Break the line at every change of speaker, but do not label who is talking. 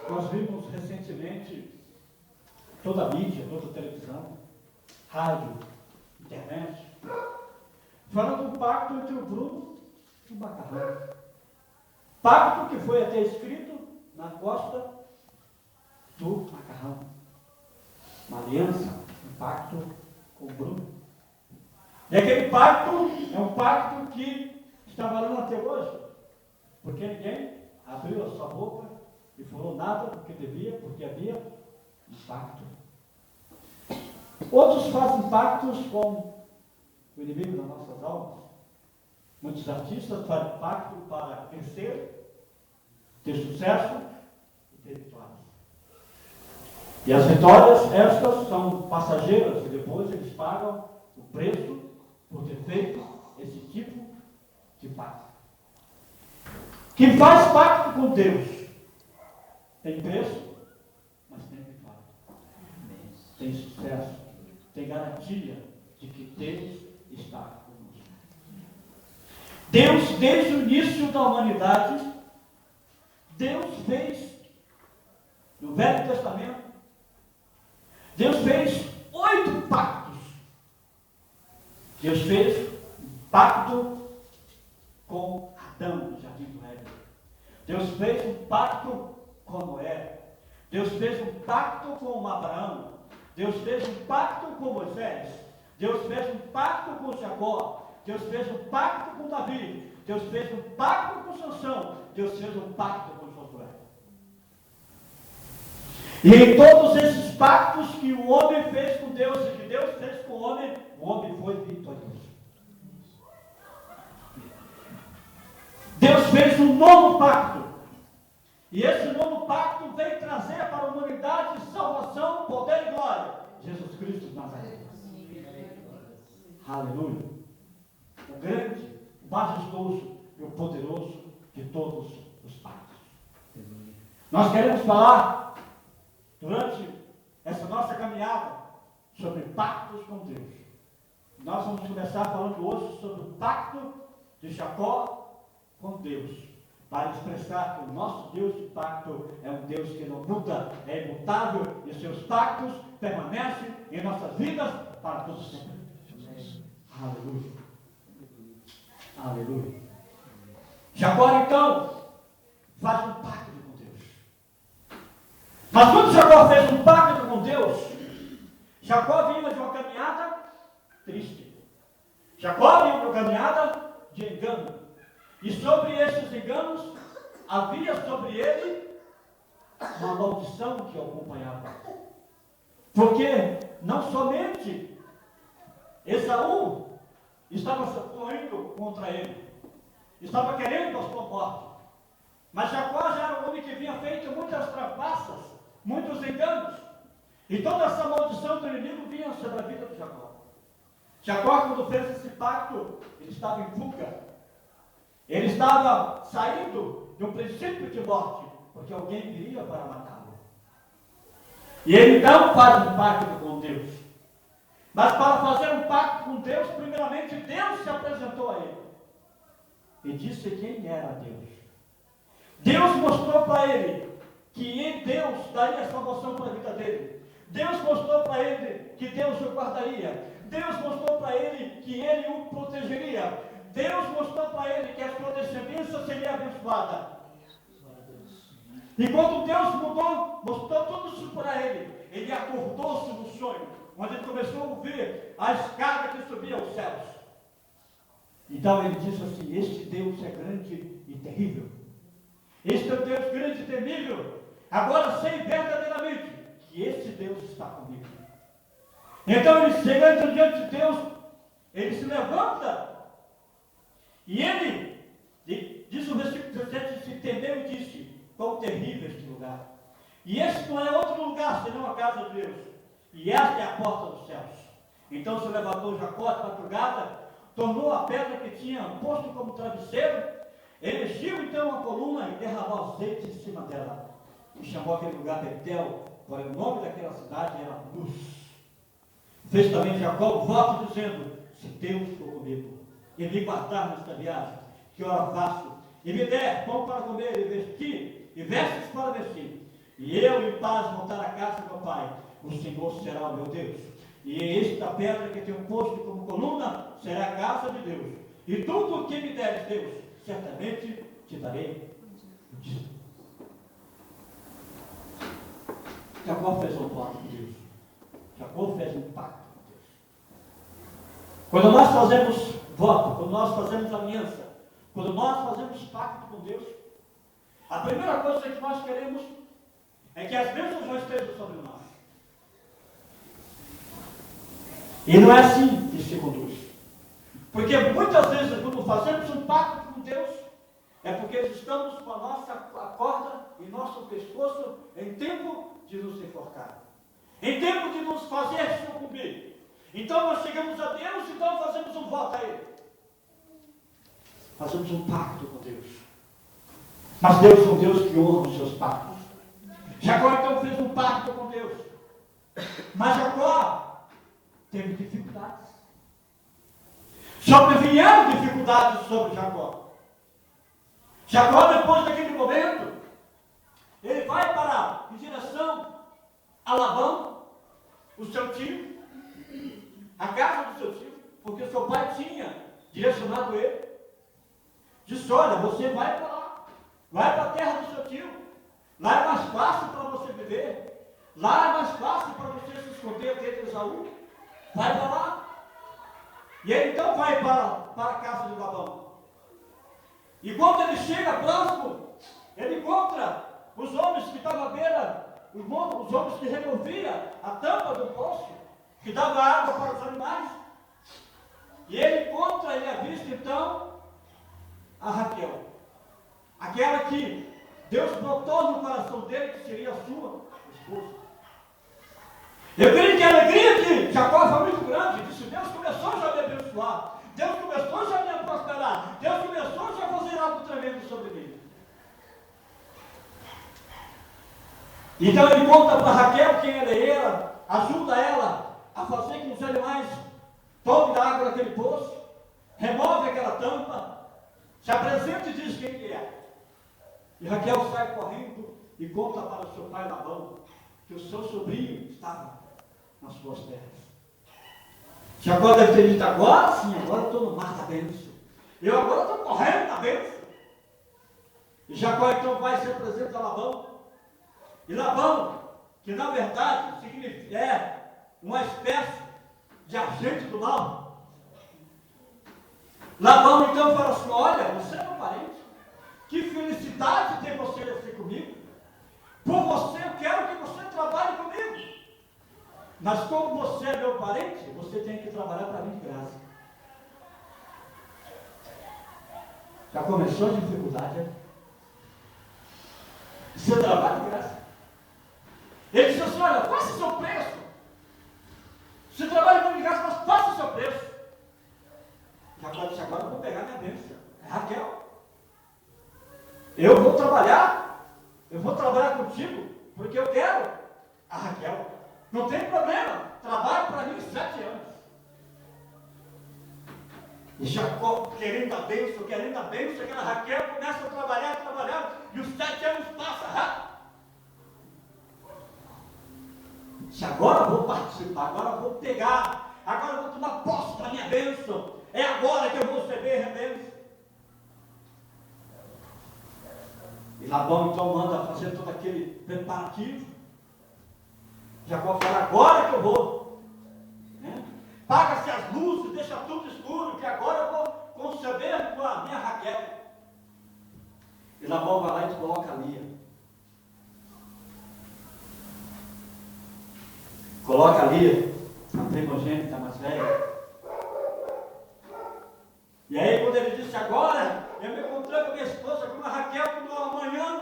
Nós vimos recentemente toda a mídia, toda a televisão, rádio, internet, falando do pacto entre o Bruno e o Macarrão. Pacto que foi até escrito na costa do Macarrão. Uma aliança, um pacto com o Bruno. E aquele pacto é um pacto que está valendo até hoje, porque ninguém abriu a sua boca e falou nada do que devia, porque havia um pacto. Outros fazem pactos com o inimigo das nossas almas. Muitos artistas fazem pacto para crescer, ter sucesso e ter vitórias. E as vitórias, estas são passageiras, e depois eles pagam o preço por ter feito esse tipo de pacto. Quem faz pacto com Deus tem preço, mas tem vitória. Tem sucesso, tem garantia de que Deus está conosco. Deus, desde o início da humanidade, Deus fez, no Velho Testamento, Deus fez 8 pactos. Deus fez um pacto com Adão no Jardim do Éden. Deus fez um pacto com Noé. Deus fez um pacto com Abraão. Deus fez um pacto com Moisés. Deus fez um pacto com Jacó. Deus fez um pacto com Davi. Deus fez um pacto com Sansão. Deus fez um pacto com Josué. E em todos esses pactos que o homem fez com Deus e que Deus fez com o homem foi vitorioso. Deus fez um novo pacto. E esse novo pacto veio trazer para a humanidade salvação, poder e glória. Jesus Cristo de Nazaré. Aleluia. O grande, o majestoso e o poderoso de todos os pactos. Nós queremos falar, durante essa nossa caminhada, sobre pactos com Deus. Nós vamos começar falando hoje sobre o pacto de Jacó com Deus, para expressar que o nosso Deus de pacto é um Deus que não muda, é imutável, e seus pactos permanecem em nossas vidas para todos sempre. Aleluia. Aleluia. Jacó, então, faz um pacto com Deus. Mas quando Jacó fez um pacto com Deus, Jacó vinha de uma caminhada triste. Jacó vinha de uma caminhada de engano. E sobre esses enganos, havia sobre ele uma maldição que o acompanhava. Porque não somente Esaú estava correndo contra ele, estava querendo a sua morte, mas Jacó já era um homem que vinha feito muitas trapaças, muitos enganos, e toda essa maldição do inimigo vinha sobre a vida de Jacó. Jacó, quando fez esse pacto, ele estava em fuga. Ele estava saindo de um princípio de morte, porque alguém viria para matá-lo. E ele então faz um pacto com Deus. Mas para fazer um pacto com Deus, primeiramente Deus se apresentou a ele. E disse quem era Deus. Deus mostrou para ele que Deus daria salvação para a vida dele. Deus mostrou para ele que Deus o guardaria. Deus mostrou para ele que ele o protegeria. Deus mostrou para ele que a sua descendência seria abençoada. E quando Deus mostrou tudo isso para ele, ele acordou-se no sonho, onde ele começou a ouvir a escada que subia aos céus. Então ele disse assim: este Deus é grande e terrível. Este é o Deus grande e temível. Agora sei verdadeiramente que este Deus está comigo. Então ele, chegando diante de Deus, ele se levanta. E ele, diz o versículo 17, se temeu e disse: quão terrível este lugar. E este não é outro lugar senão a casa de Deus. E esta é a porta dos céus. Então se levantou Jacó de madrugada, tornou a pedra que tinha posto como travesseiro, erigiu então a coluna e derramou azeite em cima dela. E chamou aquele lugar Betel, porém o nome daquela cidade era Luz. Fez também Jacó o voto dizendo: se Deus for comigo, e me guardar nesta viagem, que ora faço, e me der pão para comer e vestir, e vestes para vestir, e eu em paz voltar à casa do meu pai, o Senhor será o meu Deus. E esta pedra que tenho posto como coluna será a casa de Deus. E tudo o que me deres, Deus, certamente te darei. Jacó fez um pacto com Deus. Jacó fez um pacto com Deus. Quando nós fazemos voto, quando nós fazemos aliança, quando nós fazemos pacto com Deus, a primeira coisa que nós queremos é que as bênçãos já estejam sobre nós. E não é assim que se conduz. Porque muitas vezes, quando fazemos um pacto com Deus, é porque estamos com a nossa corda em nosso pescoço em tempo de nos enforcar, em tempo de nos fazer sucumbir. Então nós chegamos a Deus, então fazemos um voto a Ele. Fazemos um pacto com Deus. Mas Deus é um Deus que honra os seus pactos. Jacó então fez um pacto com Deus. Mas Jacó teve dificuldades. Sobrevieram dificuldades sobre Jacó. Jacó, depois daquele momento, ele vai para em direção a Labão, o seu tio, a casa do seu tio, porque seu pai tinha direcionado ele. Disse: olha, você vai para lá, vai para a terra do seu tio, lá é mais fácil para você viver, lá é mais fácil para você se esconder dentro de Esaú, vai para lá. E ele então vai para a casa de Labão. E quando ele chega próximo, ele encontra os homens que estavam à beira, os homens que removiam a tampa do poço, que dava água para os animais. E ele encontra, ele avista então a Raquel, aquela que Deus botou no coração dele que seria a sua esposa. Eu creio que a alegria de Jacó foi muito grande. Disse: Deus começou já a me abençoar, Deus começou já a me prosperar, Deus começou já a fazer algo tremendo sobre mim. Então ele conta para Raquel quem ele era, ajuda ela a fazer com que os animais tomem da água daquele poço, remove aquela tampa, se apresenta e diz quem ele é. E Raquel sai correndo e conta para o seu pai Labão que o seu sobrinho estava nas suas terras. Jacó deve ter dito: agora sim, agora eu estou no mar da bênção. Eu agora estou correndo da bênção. E Jacó então vai e se apresenta a Labão. E Labão, que na verdade significa uma espécie de agente do mal. Labão então fala assim: olha, você é meu parente, que felicidade ter você aqui comigo. Por você eu quero que você trabalhe comigo. Mas como você é meu parente, você tem que trabalhar para mim de graça. Já começou a dificuldade, né? Você trabalha de graça. Ele disse assim: olha, faça o seu preço. Você trabalha para mim de graça, mas faça o seu preço. Jacó disse: agora eu vou pegar minha bênção. É Raquel. Eu vou trabalhar contigo, porque eu quero a Raquel. Não tem problema, trabalho para mim 7 anos. E Jacó, querendo a bênção, aquela Raquel começa a trabalhar, e os 7 anos passam rápido. Se agora eu vou participar, agora eu vou pegar, agora eu vou tomar posse da minha bênção. É agora que eu vou receber a bênção. E Labão então manda fazer todo aquele preparativo. Jacó fala: agora que eu vou. Paga-se as luzes, deixa tudo escuro, que agora eu vou conceber com a minha Raquel. E Labão vai lá e coloca a Lia. Coloca a Lia, a primogênita mais velha. E aí quando ele disse: agora eu me encontrei com minha esposa, com uma Raquel, com